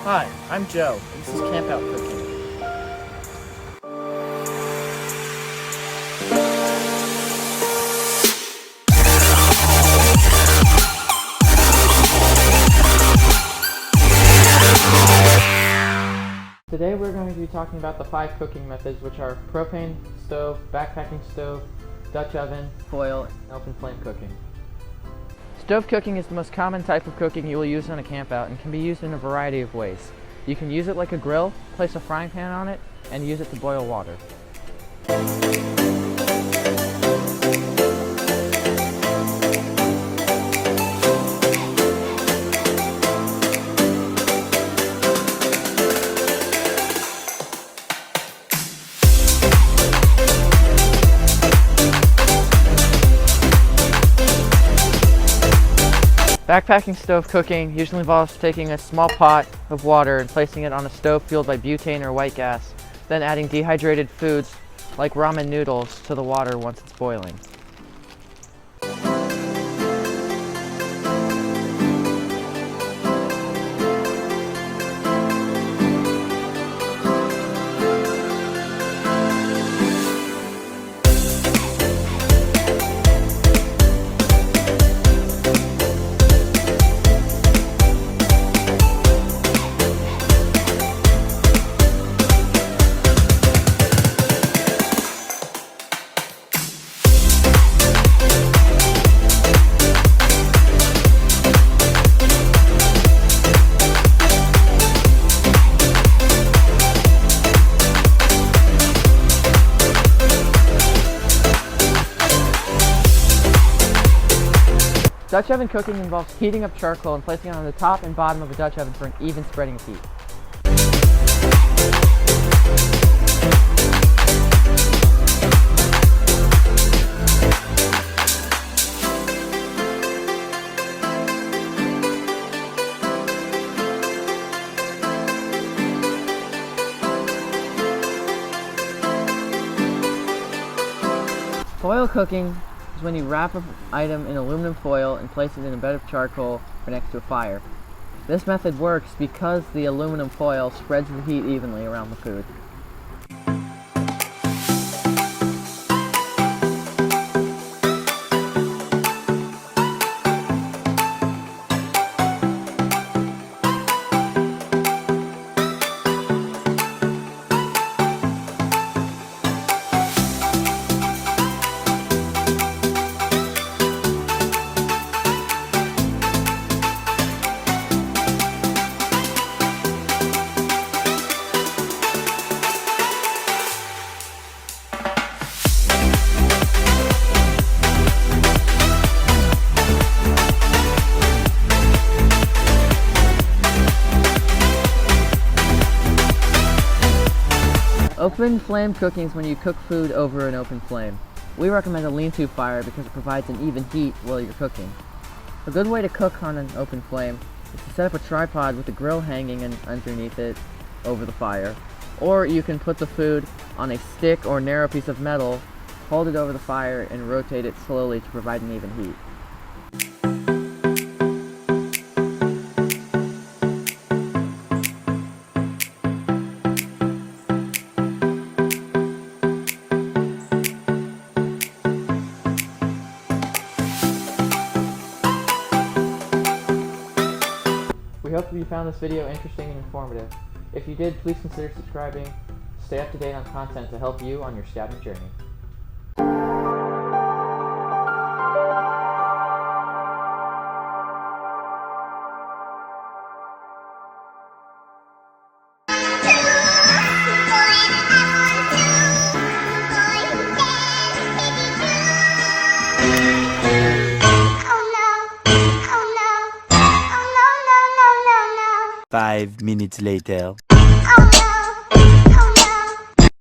Hi, I'm Joe, and this is Camp Out Cooking. Today we're going to be talking about the 5 cooking methods, which are propane stove, backpacking stove, Dutch oven, foil, and open flame cooking. Stove cooking is the most common type of cooking you will use on a campout and can be used in a variety of ways. You can use it like a grill, place a frying pan on it, and use it to boil water. Backpacking stove cooking usually involves taking a small pot of water and placing it on a stove fueled by butane or white gas, then adding dehydrated foods like ramen noodles to the water once it's boiling. Dutch oven cooking involves heating up charcoal and placing it on the top and bottom of a Dutch oven for an even spreading of heat. Foil cooking is when you wrap an item in aluminum foil and place it in a bed of charcoal or next to a fire. This method works because the aluminum foil spreads the heat evenly around the food. Open flame cooking is when you cook food over an open flame. We recommend a lean-to fire because it provides an even heat while you're cooking. A good way to cook on an open flame is to set up a tripod with a grill hanging underneath it over the fire. Or you can put the food on a stick or narrow piece of metal, hold it over the fire, and rotate it slowly to provide an even heat. We hope that you found this video interesting and informative. If you did, please consider subscribing to stay up to date on content to help you on your scouting journey. Five minutes later.